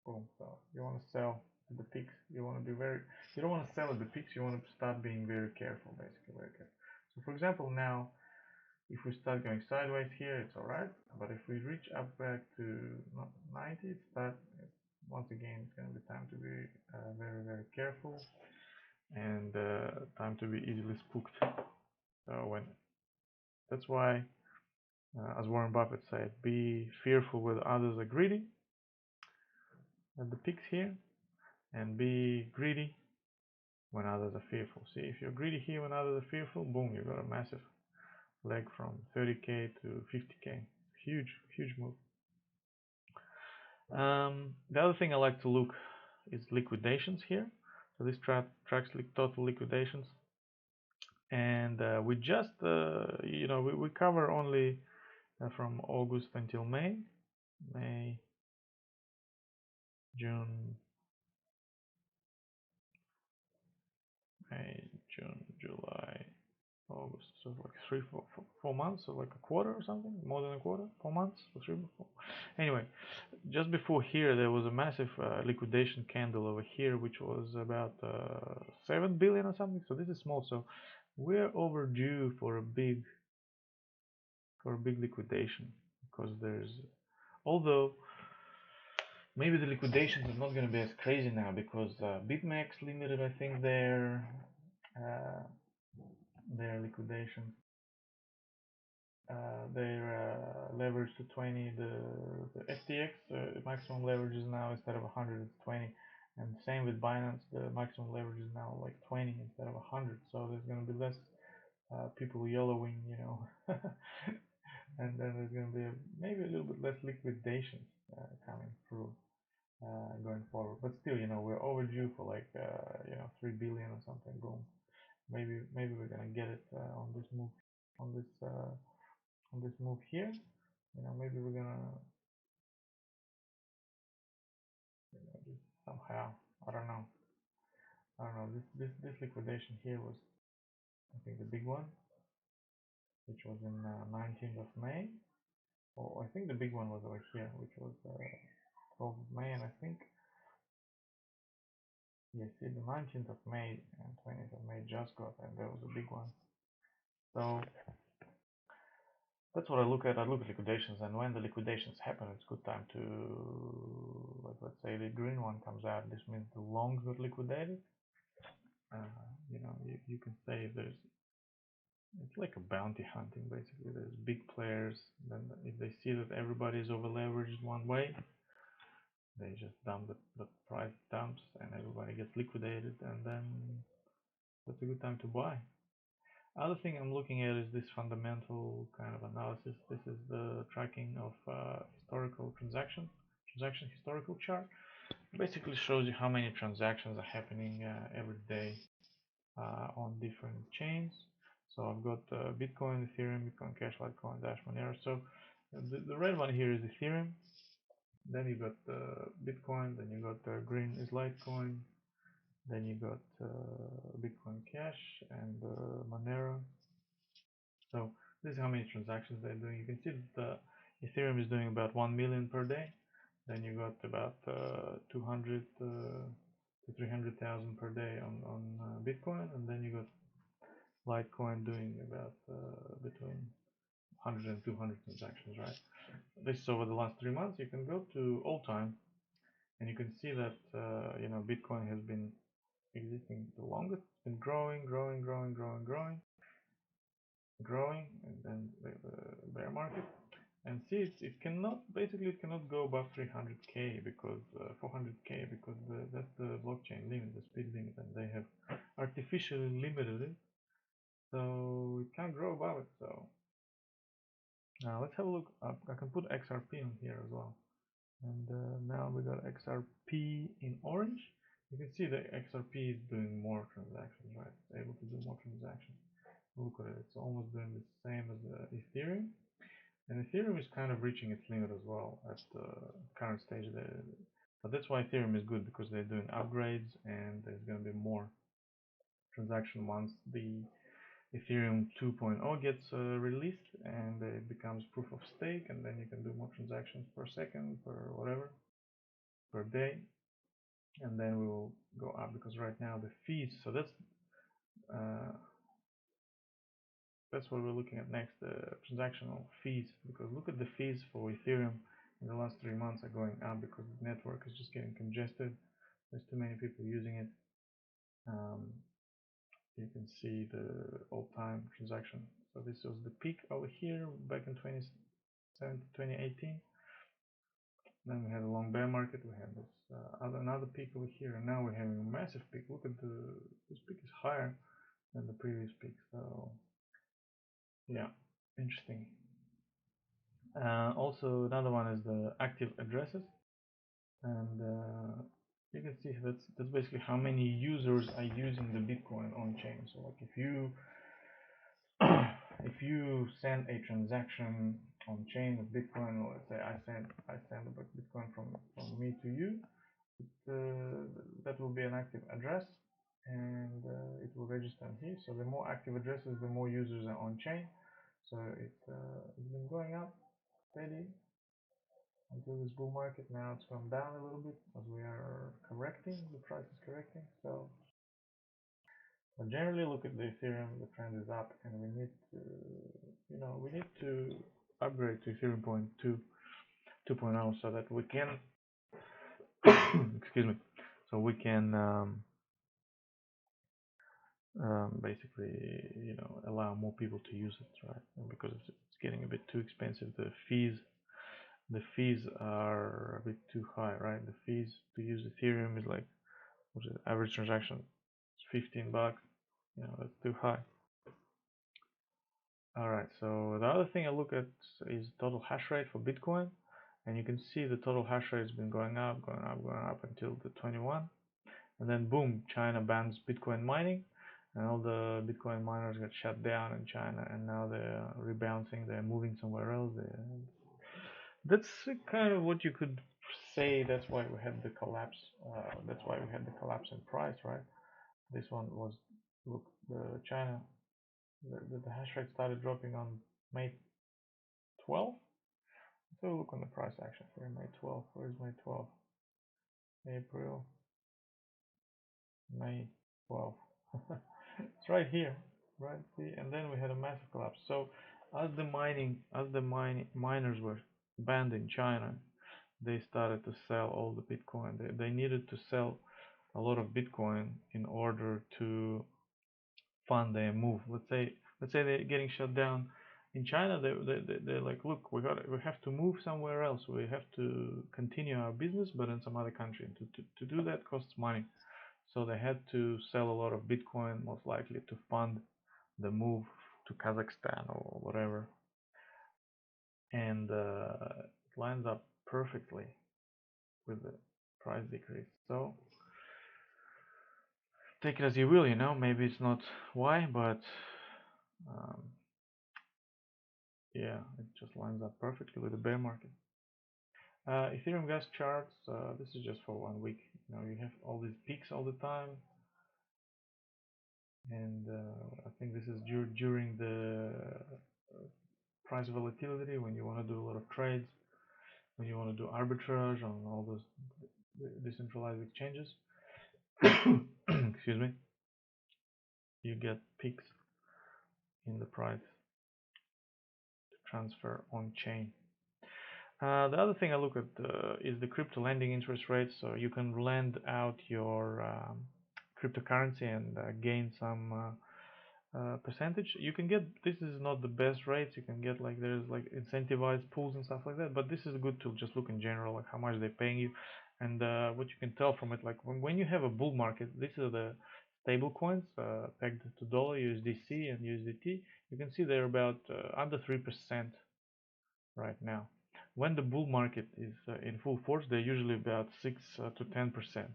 boom. So you want to sell at the peaks. You want to be you don't want to sell at the peaks. You want to start being very careful, basically, very careful. So for example, now if we start going sideways here, it's all right. But if we reach up back to 90, once again, it's going to be time to be very, very careful, and time to be easily spooked. So that's why, as Warren Buffett said, be fearful when others are greedy at the peaks here, and be greedy when others are fearful. See, if you're greedy here when others are fearful, boom, you got a massive leg from 30k to 50k. Huge, huge move. The other thing I like to look is liquidations here. So this tracks total liquidations, and we just we cover only from August until May, June, July, August. So like 4 months, or like a quarter or something, more than a quarter, 4 months, or 3 4. Anyway, just before here there was a massive liquidation candle over here, which was about 7 billion or something. So this is small. So we're overdue for a big liquidation, because although maybe the liquidations are not going to be as crazy now, because BitMEX limited, I think, their liquidation, their leverage to 20. The FTX maximum leverage is now, instead of 100, it's 20, and same with Binance, the maximum leverage is now like 20 instead of 100. So there's going to be less people yellowing, and then there's going to be maybe a little bit less liquidations coming through going forward. But still, we're overdue for like 3 billion or something. Boom. Maybe we're gonna get it on this move, on this move here. Maybe we're gonna just somehow, I don't know. This liquidation here was, I think, the big one, which was in 19th of May. Or I think the big one was over here, which was 12th of May, and I think, yes, see, the 19th of May and 20th of May just got, and that was a big one. So that's what I look at. I look at liquidations, and when the liquidations happen, it's good time to, like, let's say the green one comes out. This means the longs got liquidated. You can say it's like a bounty hunting, basically. There's big players. Then if they see that everybody is over leveraged one way, they just dump the price dumps, and everybody gets liquidated, and then that's a good time to buy. Other thing I'm looking at is this fundamental kind of analysis. This is the tracking of historical transaction historical chart. Basically shows you how many transactions are happening every day on different chains. So I've got Bitcoin, Ethereum, Bitcoin Cash, Litecoin, Dash, Monero. So the red one here is Ethereum. Then you got Bitcoin. Then you got green is Litecoin. Then you got Bitcoin Cash and Monero. So this is how many transactions they're doing. You can see that Ethereum is doing about 1 million per day. Then you got about 200 to 300,000 per day on Bitcoin, and then you got Litecoin doing about between 100 and 200 transactions, right? This is over the last 3 months. You can go to all time, and you can see that Bitcoin has been existing the longest. It's been growing, and then the bear market. And see, it cannot go above 300k, because 400k, because that's the blockchain limit, the speed limit, and they have artificially limited it so it can't grow above it. So now let's have a look. I can put XRP on here as well, and now we got XRP in orange. You can see the XRP is doing more transactions, right? It's able to do more transactions. Look at it, it's almost doing the same as Ethereum. And Ethereum is kind of reaching its limit as well at the current stage. But that's why Ethereum is good, because they're doing upgrades and there's going to be more transaction once the Ethereum 2.0 gets released and it becomes proof of stake, and then you can do more transactions per second, per whatever, per day, and then we will go up, because right now the fees, so that's what we're looking at next, the transactional fees, because look at the fees for Ethereum in the last 3 months are going up because the network is just getting congested. There's too many people using it. You can see the all-time transaction. So this was the peak over here back in 2018. Then we had a long bear market. We had this another peak over here, and now we're having a massive peak. Look at this peak is higher than the previous peak. So yeah, interesting. Also, another one is the active addresses, and you can see that's basically how many users are using the Bitcoin on chain. So like if you send a transaction on chain of Bitcoin, or let's say I send a Bitcoin from me to you, that will be an active address, and it will register here. So the more active addresses, the more users are on chain. So it's been going up steady until this bull market. Now it's gone down a little bit as we are correcting, the price is correcting. So but generally, look at the Ethereum, the trend is up, and we need to upgrade to Ethereum 2.0 so that we can excuse me, so we can basically allow more people to use it, right? And because it's getting a bit too expensive, the fees are a bit too high, right? The fees to use Ethereum is like, what's it, average transaction is $15. That's too high. All right, so the other thing I look at is total hash rate for Bitcoin, and you can see the total hash rate has been going up until the 21, and then boom, China bans Bitcoin mining, and all the Bitcoin miners got shut down in China, and now they're rebounding, they're moving somewhere else. That's kind of what you could say. That's why we had the collapse. That's why we had the collapse in price, right? This one was, look, the China. The hash rate started dropping on May 12th. So look on the price action for May 12th. Where is May 12th? April, May 12th. It's right here, right? See, and then we had a massive collapse. So as the miners were banned in China, they started to sell all the Bitcoin. They needed to sell a lot of Bitcoin in order to fund their move. Let's say they're getting shut down in China. They're like, look, we have to move somewhere else. We have to continue our business, but in some other country. And to do that costs money. So they had to sell a lot of Bitcoin, most likely to fund the move to Kazakhstan or whatever. And it lines up perfectly with the price decrease. So take it as you will, maybe it's not why, but yeah, it just lines up perfectly with the bear market. Ethereum gas charts, this is just for 1 week. You have all these peaks all the time, and I think this is during the price volatility, when you want to do a lot of trades, when you want to do arbitrage on all those decentralized exchanges. Excuse me. You get peaks in the price to transfer on chain. The other thing I look at is the crypto lending interest rate. So you can lend out your cryptocurrency and gain some percentage. You can get, this is not the best rates. You can get like, there's like incentivized pools and stuff like that, but this is good to just look in general, like how much they're paying you, and what you can tell from it, like when you have a bull market, this is the stable coins pegged to dollar, USDC, and USDT. You can see they're about under 3% right now. When the bull market is in full force, they're usually about 6 to 10%,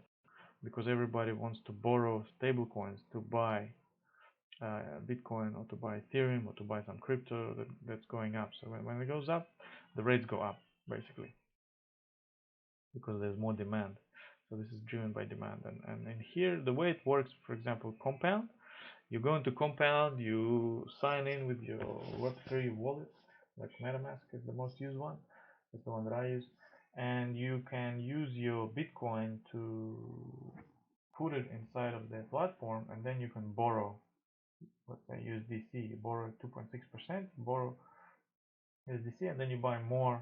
because everybody wants to borrow stable coins to buy Bitcoin, or to buy Ethereum, or to buy some crypto that's going up. So when it goes up, the rates go up, basically, because there's more demand. So this is driven by demand. And in here, the way it works, for example, Compound, you go into Compound, you sign in with your Web3 wallet, like MetaMask is the most used one. That's the one that I use. And you can use your Bitcoin to put it inside of the platform, and then you can borrow, let's say USDC, you borrow 2.6%, borrow USDC, and then you buy more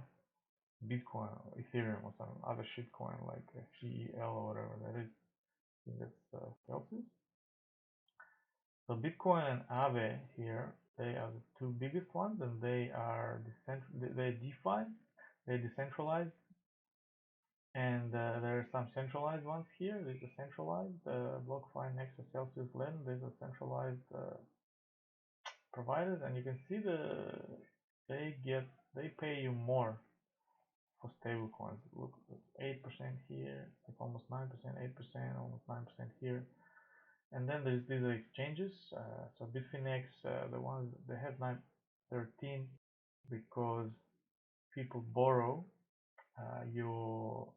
Bitcoin or Ethereum or some other shitcoin like GEL or whatever that is. I think that's Celsius. So Bitcoin and Aave here, they are the two biggest ones, and they are they're DeFi, they're decentralized, and there are some centralized ones here. There's a centralized BlockFi, Nexus, Celsius, Lend. There's a centralized providers, and you can see they pay you more for stable coins. Look, 8% here, like almost 9%, 8%, almost 9% here. And then there's these exchanges. So Bitfinex, the ones they have 13 because people borrow your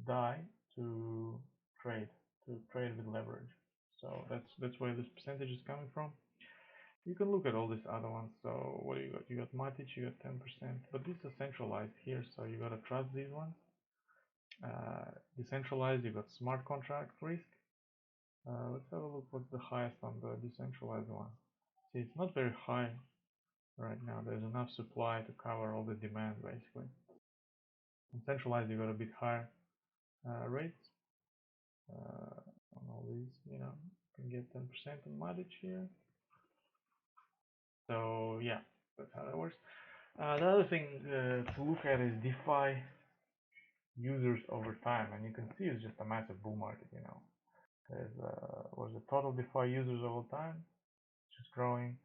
DAI to trade with leverage. So that's where this percentage is coming from. You can look at all these other ones. So what do you got? You got Matic, you got 10%, but these are centralized here, so you gotta trust these ones. Decentralized, you got smart contract risk. Let's have a look what's the highest on the decentralized one. See, it's not very high right now. There's enough supply to cover all the demand, basically. In centralized, you got a bit higher rates on all these. You know, you can get 10% on Matic here. So yeah, that's how that works. The other thing to look at is DeFi users over time, and you can see it's just a massive bull market. You know, there's what's the total DeFi users over time, just growing.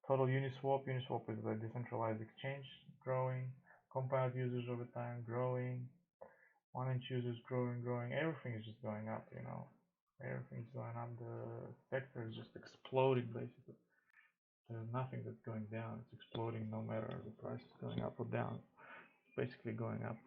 Total Uniswap is the decentralized exchange, growing. Compound users over time, growing. 1inch users growing. Everything is just going up. You know, everything's going up. The sector is just exploding, basically. There's nothing that's going down. It's exploding no matter the price is going up or down. It's basically going up.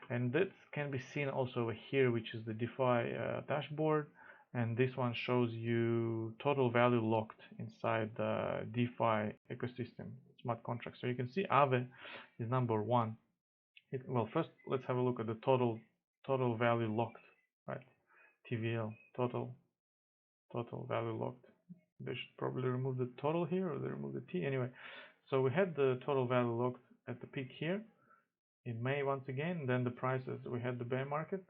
And that can be seen also over here, which is the DeFi dashboard. And this one shows you total value locked inside the DeFi ecosystem, smart contracts. So you can see Aave is number one. Well, first let's have a look at the total value locked, right? TVL, total value locked. They should probably remove the total here, or they remove the T. Anyway, so we had the total value locked at the peak here in May once again. Then the prices, we had the bear market,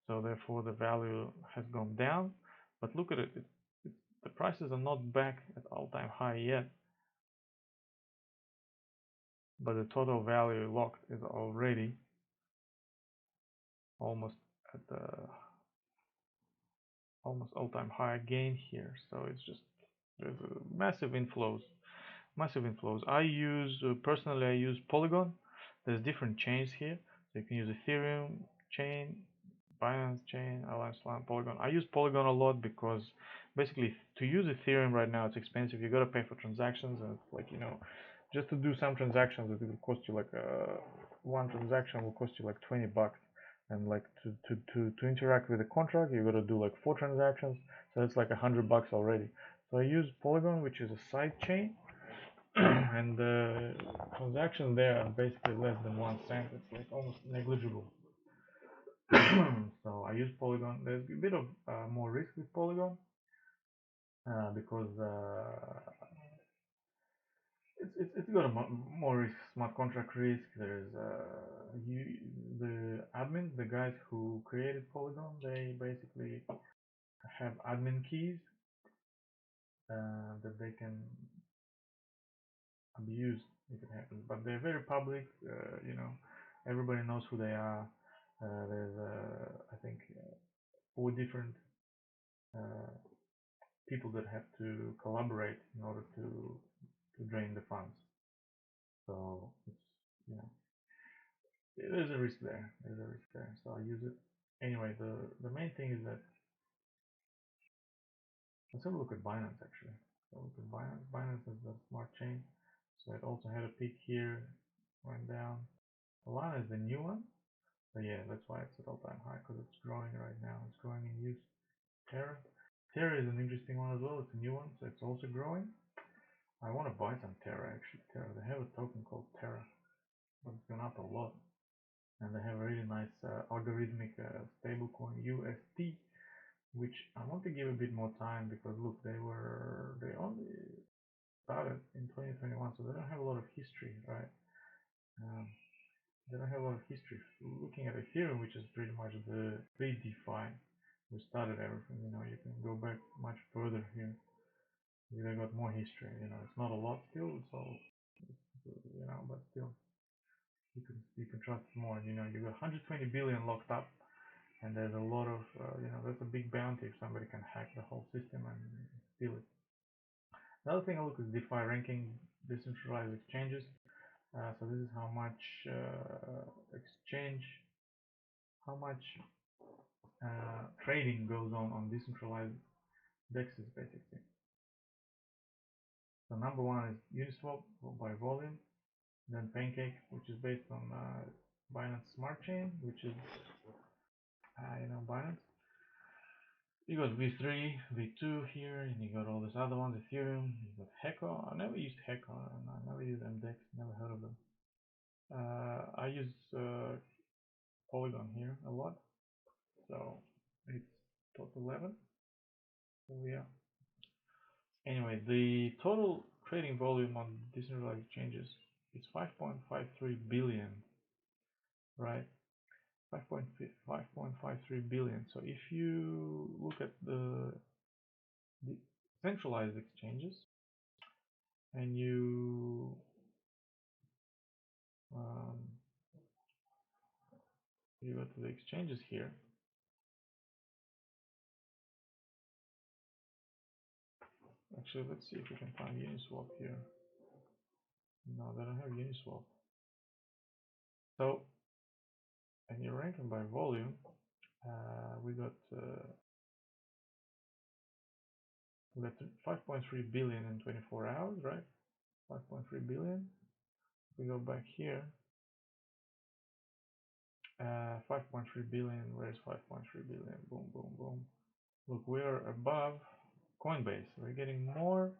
so therefore the value has gone down. But look at it, the prices are not back at all-time high yet, but the total value locked is already almost at the all-time high again here. So it's just, there's massive inflows. I use personally, I use Polygon. There's different chains here, so you can use Ethereum chain, Binance chain, Alliance, Polygon. I use Polygon a lot because basically to use Ethereum right now it's expensive. You gotta pay for transactions, and it's like, you know, just to do some transactions it will cost you like one transaction will cost you like $20, and like to interact with the contract you gotta do like 4 transactions, so it's like $100 already. So I use Polygon, which is a side chain. And the transactions there are basically less than 1 cent. It's like almost negligible. So I use Polygon. There's a bit of more risk with Polygon because it's got a more risk, smart contract risk. There's the admins, the guys who created Polygon, they basically have admin keys that they can abuse if it happens, but they're very public. You know, everybody knows who they are. There's I think 4 different people that have to collaborate in order to drain the funds. So it's, you know, there's a risk there. There's a risk there. So I use it anyway. The main thing is that let's have a look at Binance actually. So look at Binance. Binance is the smart chain. So it also had a peak here, went down. Solana is the new one. So yeah, that's why it's at all-time high, because it's growing right now. It's growing in use. Terra. Terra is an interesting one as well. It's a new one, so it's also growing. I want to buy some Terra actually. Terra. They have a token called Terra, but it's gone up a lot. And they have a really nice algorithmic stablecoin UST, which I want to give a bit more time because look, they only started in 2021, so they don't have a lot of history, right? They don't have a lot of history. Looking at Ethereum, which is pretty much the pre-DeFi, we started everything. You know, you can go back much further here. They got more history. You know, it's not a lot still. It's all, you know, but still, you can trust more. You know, you got 120 billion locked up, and there's a lot of you know, that's a big bounty if somebody can hack the whole system and steal it. Another thing I look is DeFi ranking, decentralized exchanges. So this is how much exchange, how much trading goes on decentralized dexes basically. So number one is Uniswap by volume, then Pancake, which is based on Binance Smart Chain, which is you know, Binance. You got V3, V2 here, and you got all these other ones, Ethereum. You got Heko. I never used Heko, and I never used MDEX. Never heard of them. I use Polygon here a lot, so it's top 11. So yeah. Anyway, the total trading volume on decentralized exchanges is 5.53 billion, right? 5.53 billion. So if you look at the centralized exchanges and you you go to the exchanges here, actually let's see if we can find Uniswap here. No, they don't have Uniswap. So, and you're ranking by volume, we got 5.3 billion in 24 hours, right? 5.3 billion. We go back here, 5.3 billion. Where's 5.3 billion? Boom, boom, boom. Look, we're above Coinbase. We're getting more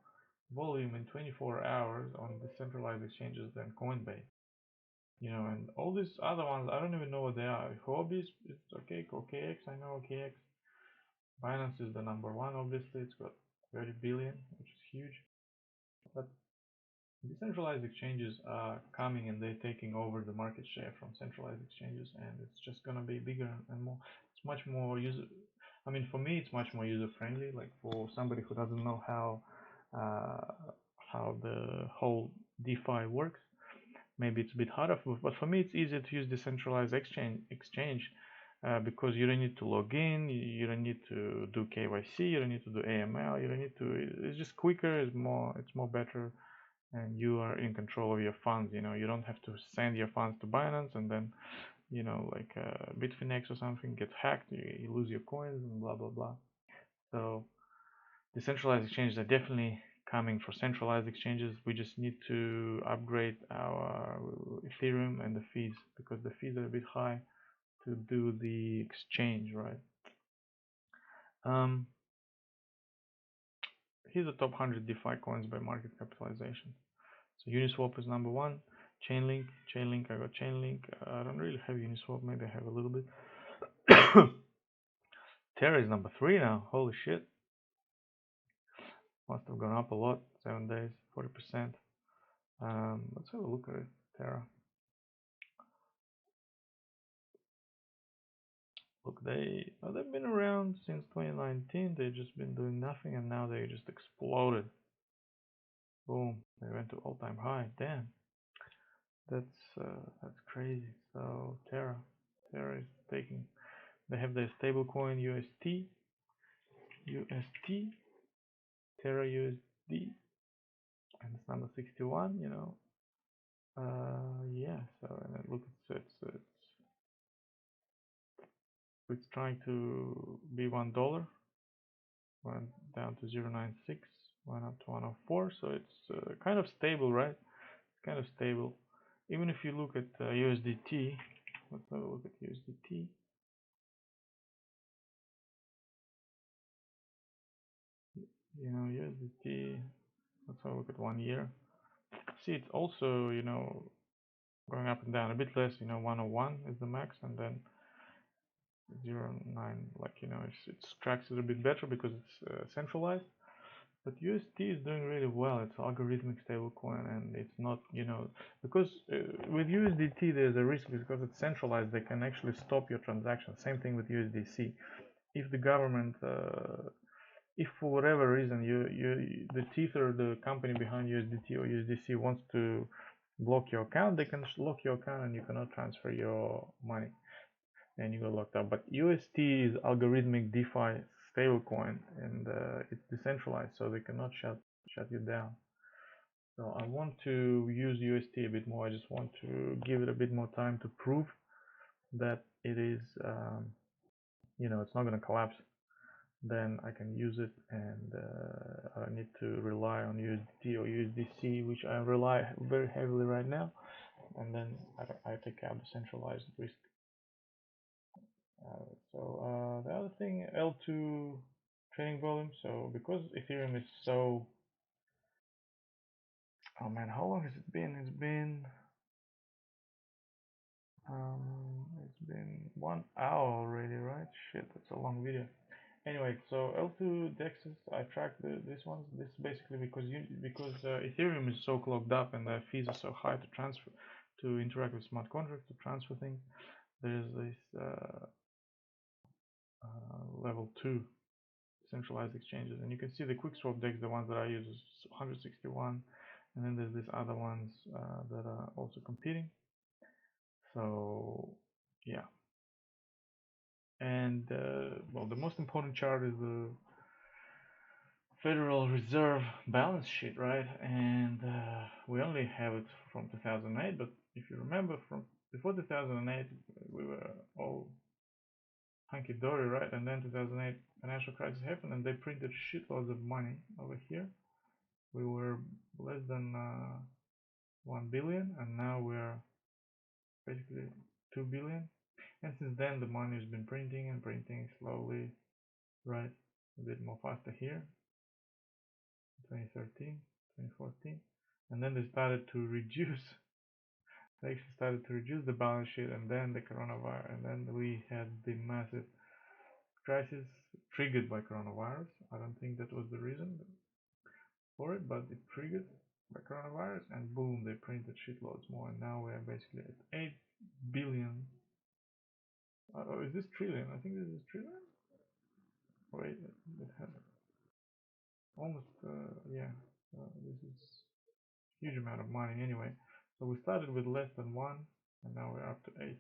volume in 24 hours on decentralized exchanges than Coinbase. You know, and all these other ones, I don't even know what they are. Hobbies, it's okay. OKX, I know OKX. Binance is the number one, obviously. It's got 30 billion, which is huge. But decentralized exchanges are coming and they're taking over the market share from centralized exchanges, and it's just gonna be bigger and more. It's much more user. I mean, for me, it's much more user friendly. Like for somebody who doesn't know how the whole DeFi works, maybe it's a bit harder. But for me, it's easier to use decentralized exchange because you don't need to log in, you don't need to do KYC, you don't need to do AML, you don't need to. It's just quicker. It's more better. And you are in control of your funds. You know, you don't have to send your funds to Binance and then, you know, like Bitfinex or something gets hacked, you lose your coins and blah blah blah. So decentralized exchanges are definitely coming for centralized exchanges. We just need to upgrade our Ethereum and the fees, because the fees are a bit high to do the exchange, right? Here's the top 100 DeFi coins by market capitalization. So Uniswap is number one. Chainlink, I got Chainlink. I don't really have Uniswap, maybe I have a little bit. Terra is number 3 now. Holy shit. Must have gone up a lot. 7 days, 40%. Let's have a look at it. Terra. Look, they've been around since 2019. They've just been doing nothing, and now they just exploded. Boom! They went to all-time high. Damn. That's crazy. So Terra is taking. They have their stablecoin UST. Tether USD, and it's number 61. Yeah. So and look, it's trying to be $1. Went down to 0.96, went up to 104. So it's kind of stable, right? Kind of stable. Even if you look at USDT, let's have a look at USDT. USDT. Let's have a look at 1 year. See, it's also going up and down a bit less. 101 is the max, and then 0.9, like it tracks it a bit better because it's centralized. But UST is doing really well. It's algorithmic stablecoin, and it's not, because with USDT there's a risk because it's centralized. They can actually stop your transaction. Same thing with USDC. If the government, if for whatever reason the Tether, the company behind USDT or USDC, wants to block your account, they can lock your account and you cannot transfer your money, and you got locked up. But UST is algorithmic DeFi stablecoin, and it's decentralized, so they cannot shut you down. So I want to use UST a bit more. I just want to give it a bit more time to prove that it is, it's not going to collapse. Then I can use it, and I need to rely on USDT or USDC, which I rely very heavily right now, and then I take out the centralized risk. So the other thing, L2 trading volume. So because Ethereum is so, oh man, how long has it been? It's been 1 hour already, right? Shit, that's a long video. Anyway, so L2 dexes, I track this ones. This is basically because Ethereum is so clogged up and the fees are so high to transfer, to interact with smart contracts, to transfer things. There's this level 2 centralized exchanges, and you can see the quick swap dex, the ones that I use, is 161, and then there's these other ones that are also competing. So yeah, and well, the most important chart is the Federal Reserve balance sheet, right? And we only have it from 2008, but if you remember, from before 2008 we were all hunky-dory, right? And then 2008 financial crisis happened, and they printed shitloads of money over here. We were less than 1 billion, and now we're basically 2 billion. And since then the money has been printing and printing slowly, right? A bit more faster here, 2013, 2014, and then they started to reduce. They actually started to reduce the balance sheet, and then the coronavirus, and then we had the massive crisis triggered by coronavirus. I don't think that was the reason for it, but it triggered by coronavirus, and boom, they printed shitloads more, and now we're basically at 8 billion. Oh, is this trillion? I think this is trillion. Wait, it has almost yeah. This is a huge amount of money anyway. So we started with less than 1, and now we're up to 8.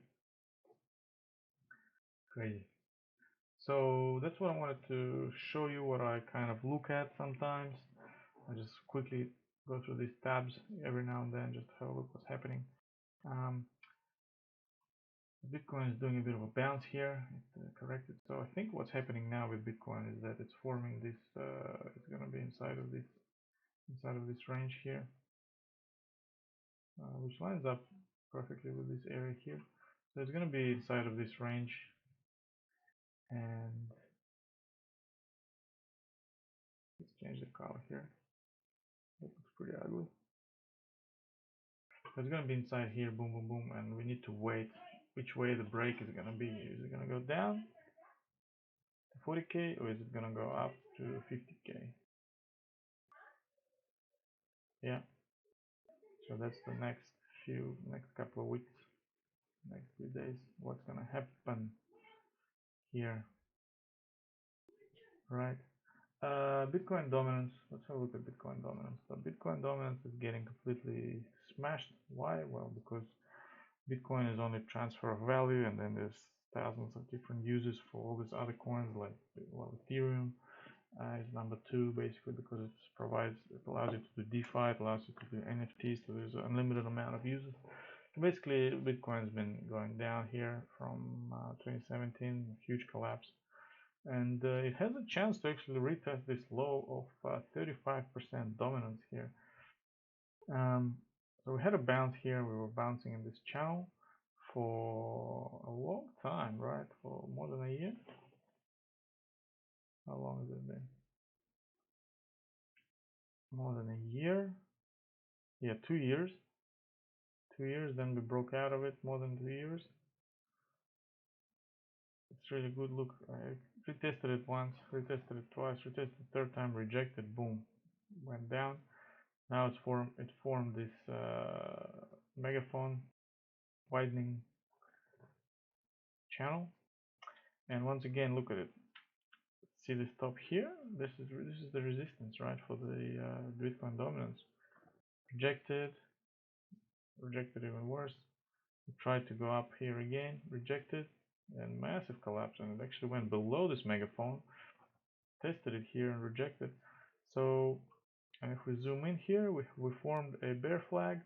Crazy. So that's what I wanted to show you, what I kind of look at sometimes. I just quickly go through these tabs every now and then just to have a look what's happening. Bitcoin is doing a bit of a bounce here. It corrected. So I think what's happening now with Bitcoin is that it's forming this. It's going to be inside of this range here, which lines up perfectly with this area here. So it's going to be inside of this range, and let's change the color here. That looks pretty ugly. So it's going to be inside here, boom, boom, boom, and we need to wait which way the break is going to be. Is it going to go down to 40k, or is it going to go up to 50k? Yeah. So that's the next couple of weeks, next few days, what's going to happen here, right? Bitcoin dominance. Let's have a look at Bitcoin dominance. So Bitcoin dominance is getting completely smashed. Why? Well, because Bitcoin is only transfer of value, and then there's thousands of different uses for all these other coins like, well, Ethereum, is number 2, basically, because it allows you to do DeFi, it allows you to do NFTs, so there's an unlimited amount of users. Basically, Bitcoin's been going down here from 2017, huge collapse, and it has a chance to actually retest this low of 35% dominance here. So we had a bounce here. We were bouncing in this channel for a long time, right? For more than a year. How long has it been? More than a year. Yeah, 2 years. 2 years. Then we broke out of it. More than 2 years. It's really good. Look, I retested it once, retested it twice, retested it third time, rejected. Boom, went down. Now it formed this megaphone widening channel, and once again, look at it. See this top here? This is the resistance, right, for the Bitcoin dominance. Rejected even worse. We tried to go up here again, rejected, and massive collapse, and it actually went below this megaphone, tested it here and rejected. So, and if we zoom in here, we formed a bear flag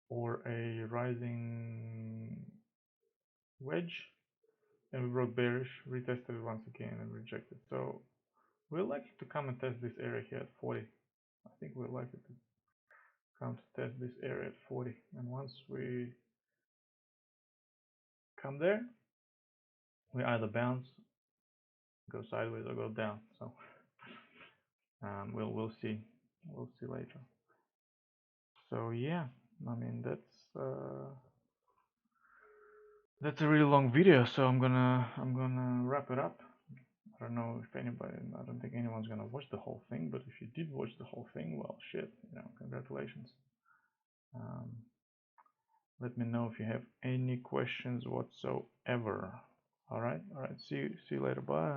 or a rising wedge, and we broke bearish, retested it once again and rejected. So we're likely to come and test this area here at 40. I think we're likely to come to test this area at 40, and once we come there, we either bounce, go sideways, or go down. So we'll see later. So yeah, I mean that's a really long video, so I'm gonna wrap it up. I don't know if anybody, I don't think anyone's gonna watch the whole thing, but if you did watch the whole thing, well, shit, congratulations. Let me know if you have any questions whatsoever. All right, see you later. Bye.